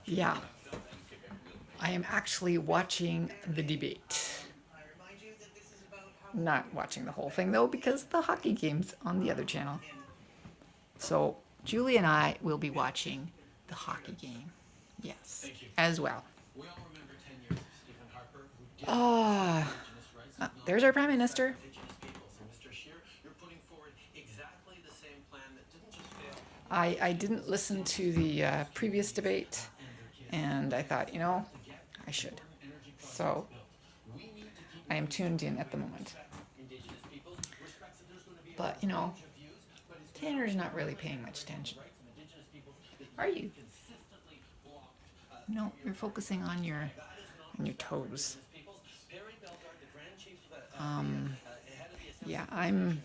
Yeah, I am actually watching the debate. Not watching the whole thing though, because the hockey game's on the other channel. So Julie and I will be watching the hockey game. Yes, as well. Ah, there's our Prime Minister. I didn't listen to the previous debate, and I thought, I should. So I am tuned in at the moment. But, Tanner's not really paying much attention. Are you? No, you're focusing on your toes. Um, yeah, I'm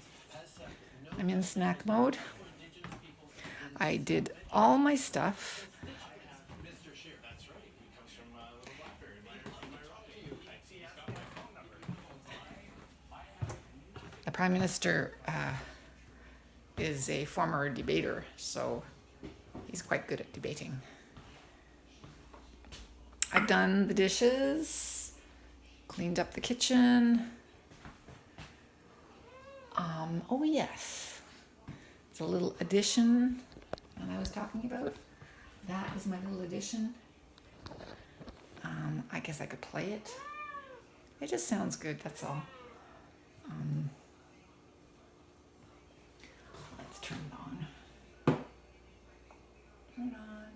in snack mode. I did all my stuff. The Prime Minister is a former debater, so he's quite good at debating. I've done the dishes, cleaned up the kitchen. Oh yes, it's a little addition that I was talking about. That is my little addition. I guess I could play it. It just sounds good, that's all. Let's turn it on. Turn it on.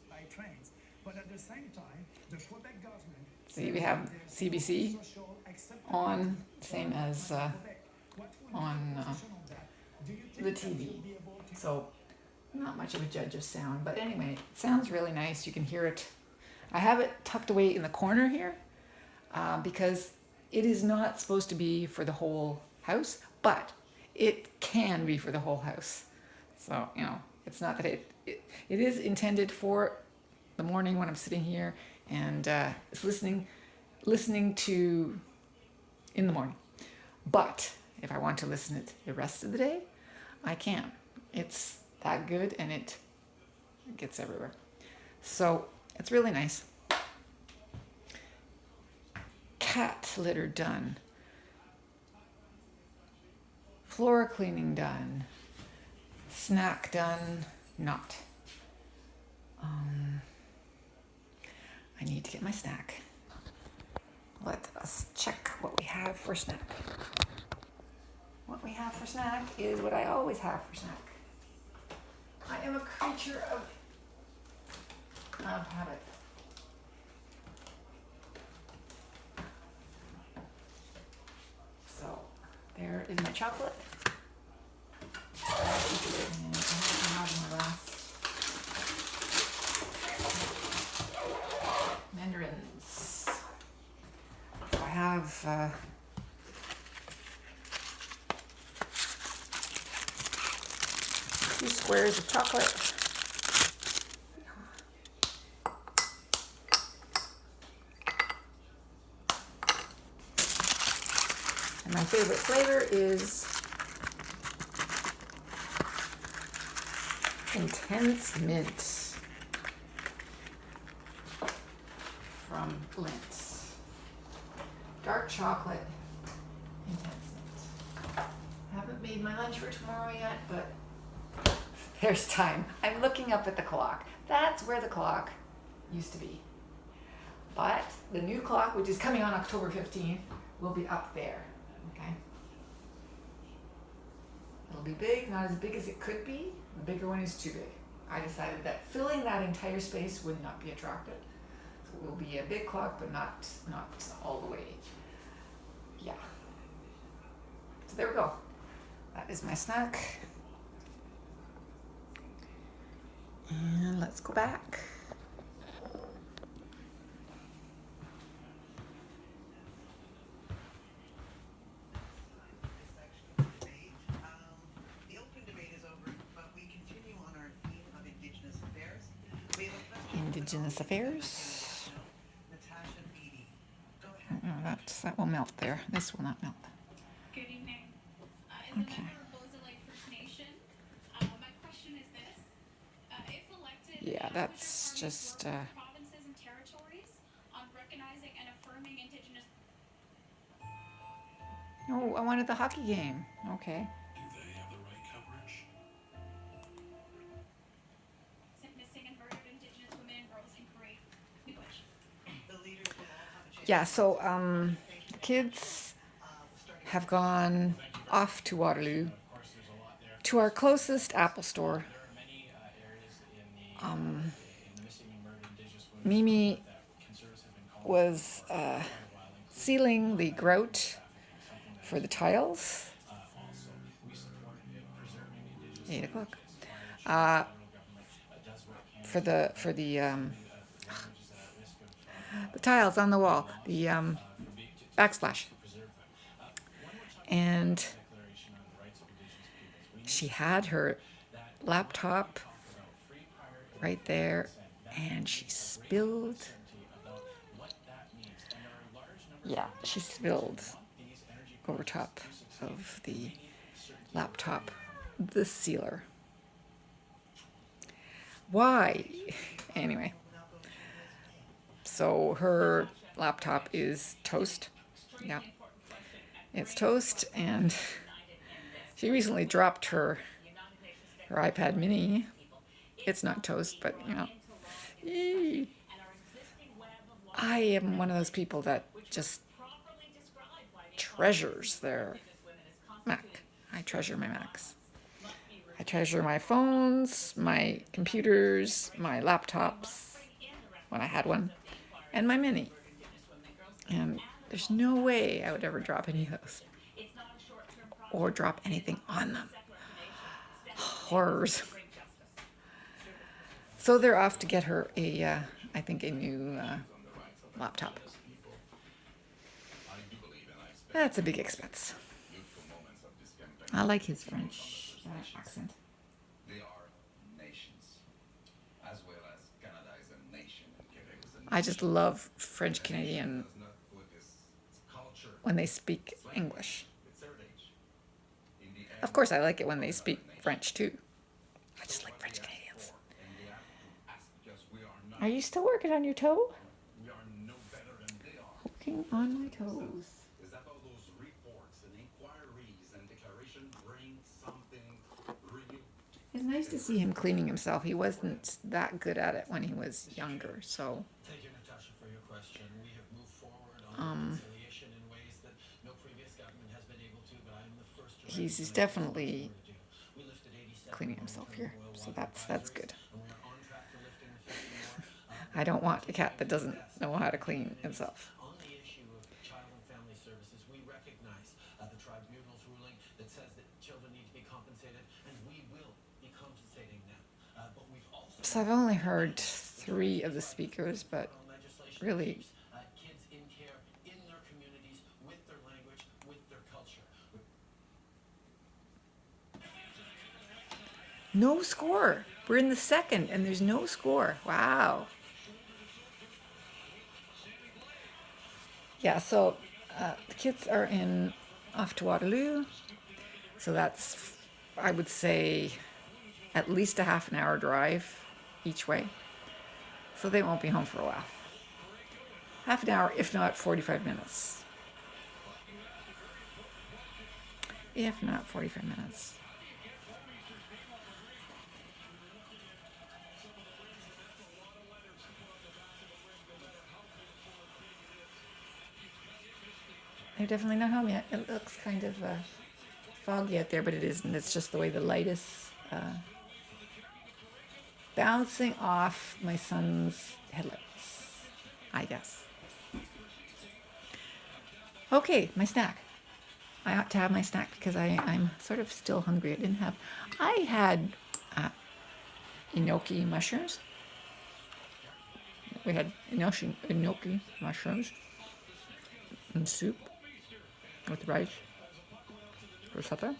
By trains, but at the same time, the Quebec government. See, we have CBC on, same as on the TV. So, not much of a judge of sound, but anyway, it sounds really nice. You can hear it. I have it tucked away in the corner here because it is not supposed to be for the whole house, but it can be for the whole house. So, it's not that it is intended for the morning when I'm sitting here and it's listening to in the morning. But if I want to listen it the rest of the day, I can. It's that good and it gets everywhere. So it's really nice. Cat litter done. Floor cleaning done. Snack done. Not. I need to get my snack. Let us check what we have for snack. What we have for snack is what I always have for snack. I am a creature of habit. So there is my chocolate. And I have my last mandarins. So I have 2 squares of chocolate. And my favorite flavor is Intense Mint from Lindt. Dark chocolate, Intense Mint. Haven't made my lunch for tomorrow yet, but there's time. I'm looking up at the clock. That's where the clock used to be. But the new clock, which is coming on October 15th, will be up there. Okay? It'll be big, not as big as it could be. The bigger one is too big. I decided that filling that entire space would not be attractive. So it will be a big clock, but not all the way. Yeah. So there we go. That is my snack. And let's go back. Indigenous Affairs. No, that will melt there. This will not melt. Good evening. As a Okay. member of Bozo Lake First Nation, my question is this. If elected Yeah, that's just. Provinces and territories on recognizing and affirming Indigenous. Oh, I wanted the hockey game. Okay. Do they have the right coverage? Missing and murdered Indigenous women and girls in Korea. Language. Yeah, so kids have gone off to Waterloo to our closest Apple store. Mimi was sealing the grout for the tiles. 8 o'clock. For the tiles on the wall, the backsplash, and she had her laptop right there, and she spilled. Yeah, she spilled over top of the laptop the sealer. Why? Anyway, so her laptop is toast. Yeah, it's toast, and she recently dropped her iPad mini. It's not toast, but you know. I am one of those people that just treasures their Mac. I treasure my Macs. I treasure my phones, my computers, my laptops, when I had one, and my mini. And there's no way I would ever drop any of those or drop anything on them. Horrors. So they're off to get her I think a new laptop. That's a big expense. I like his French accent. They are nations, as well as Canada is a nation and Quebec is a nation. I just love French Canadian Does not put its culture, when they speak English. its heritage in the end. Of course, I like it when they speak French too. I just like French Canadians. And they have to ask because we are not, Are you still working on your toe? we are no better than they are. Working on my toes. Is that all those reports and inquiries and declaration bring something really? It's nice to see him cleaning himself. He wasn't that good at it when he was younger, so Thank you, Natasha, for your question. We have moved forward on reconciliation in ways that no previous government has been able to, but I'm the first to he's recognize definitely what we're doing. We lifted 87 cleaning himself here. long-term oil So water that's good. advisories, and we are on track for lifting the 50 more. I don't want a cat that doesn't know how to clean himself. On the issue of child and family services, we recognize the tribunal's ruling that says that children need to be compensated, and we will be compensating them. But we've also So I've only heard 3 of the speakers, but on legislation really that keeps kids in care in their communities with their language, with their culture. no score. We're in the second and there's no score. Wow. Yeah, so the kids are off to Waterloo. So that's, I would say, at least a half an hour drive each way. So they won't be home for a while. Half an hour, if not 45 minutes. If not 45 minutes. They're definitely not home yet. It looks kind of foggy out there, but it isn't. It's just the way the light is bouncing off my son's headlights, I guess. Okay, my snack. I ought to have my snack because I'm sort of still hungry. I had enoki mushrooms. We had enoki mushrooms and soup with rice for supper.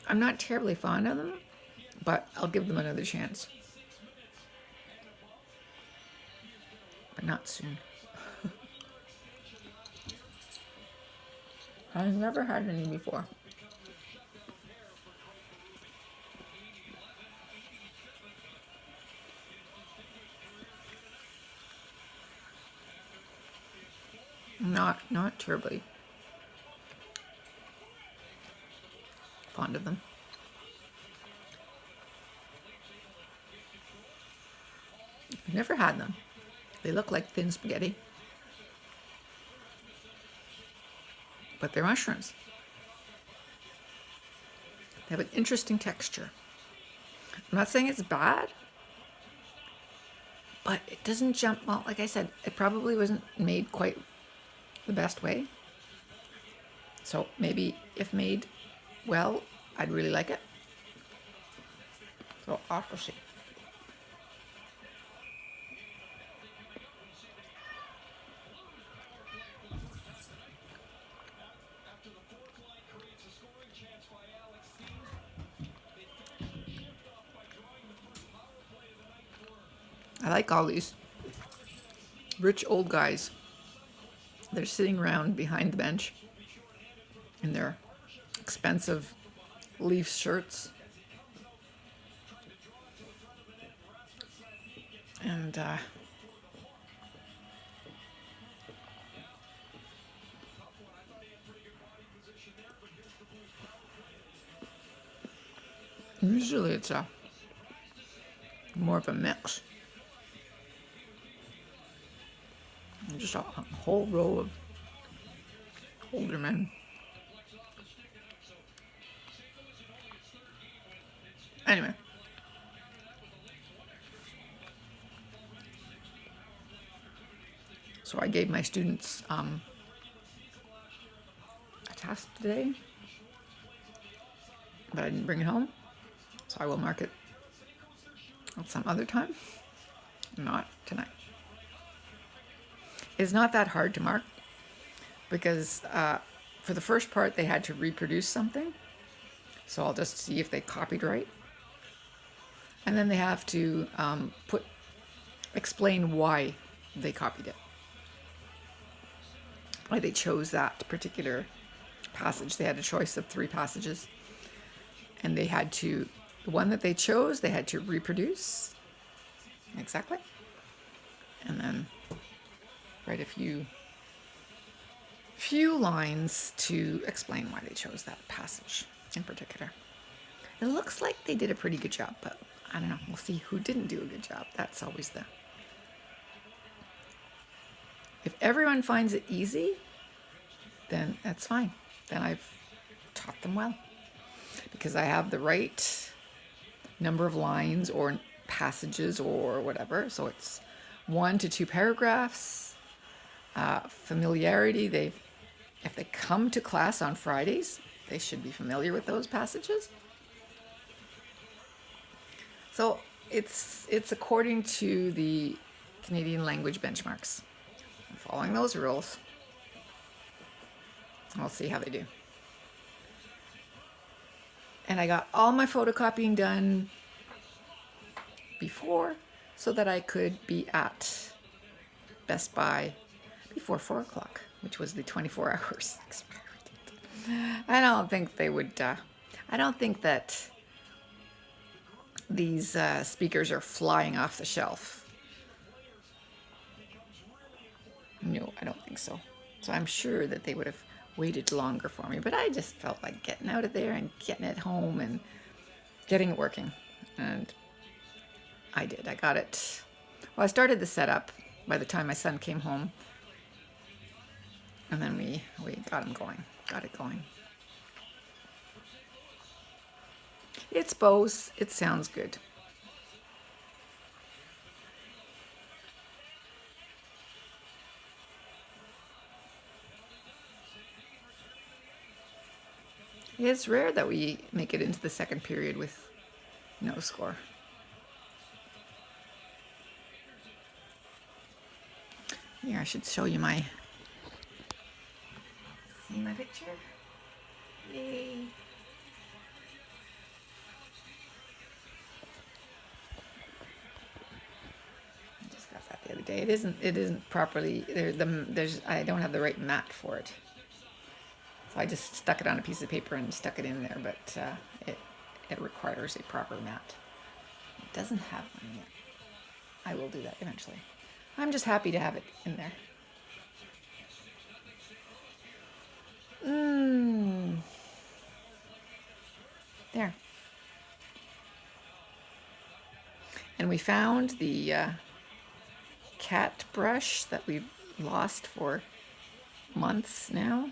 I'm not terribly fond of them, but I'll give them another chance. not soon. I've never had any before. Not terribly fond of them. I've never had them. They look like thin spaghetti, but they're mushrooms. They have an interesting texture. I'm not saying it's bad, but it doesn't jump. Well, like I said, it probably wasn't made quite the best way. So maybe if made well, I'd really like it. So I'll see. I like all these rich old guys. They're sitting around behind the bench in their expensive Leaf shirts. And usually it's more of a mix. Just a whole row of older men. Anyway. So I gave my students a task today, but I didn't bring it home. So I will mark it at some other time, not tonight. It's not that hard to mark because for the first part they had to reproduce something. So I'll just see if they copied right. And then they have to explain why they copied it. Why they chose that particular passage. They had a choice of 3 passages. And they had to, the one that they chose, they had to reproduce. Exactly. And then write a few lines to explain why they chose that passage in particular. It looks like they did a pretty good job, but I don't know. We'll see who didn't do a good job. That's always the... If everyone finds it easy, then that's fine. Then I've taught them well. Because I have the right number of lines or passages or whatever. So it's 1 to 2 paragraphs. Familiarity, if they come to class on Fridays, they should be familiar with those passages. So it's according to the Canadian language benchmarks. I'm following those rules. We'll see how they do. And I got all my photocopying done before so that I could be at Best Buy before 4 o'clock, which was the 24 hours expiry date. I don't think they would, I don't think that these speakers are flying off the shelf. No, I don't think so. So I'm sure that they would have waited longer for me, but I just felt like getting out of there and getting it home and getting it working. And I did. I got it. Well, I started the setup by the time my son came home. And then we got him going. Got it going. It's Bose. It sounds good. It's rare that we make it into the second period with no score. Here, I should show you my... See my picture? Yay! I just got that the other day. It isn't properly there's I don't have the right mat for it. So I just stuck it on a piece of paper and stuck it in there, but it requires a proper mat. It doesn't have one yet. I will do that eventually. I'm just happy to have it in there. There. And we found the cat brush that we've lost for months now.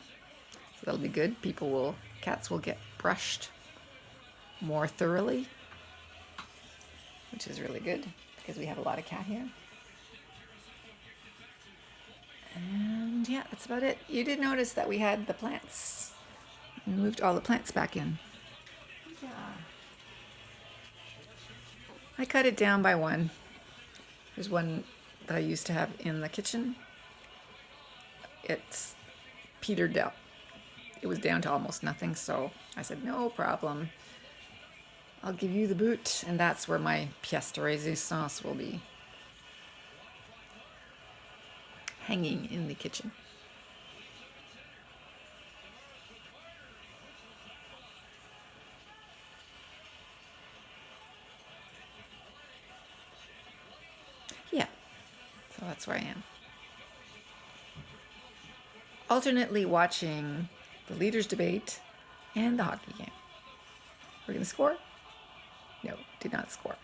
So that'll be good. Cats will get brushed more thoroughly, which is really good because we have a lot of cat hair. And yeah, that's about it. You did notice that we had the plants. We moved all the plants back in. Yeah. I cut it down by one. There's one that I used to have in the kitchen. It's petered out. It was down to almost nothing, so I said, no problem. I'll give you the boot, and that's where my pièce de résistance will be. Hanging in the kitchen. Yeah, so that's where I am. Alternately watching the leaders' debate and the hockey game. We're going to score? No, did not score.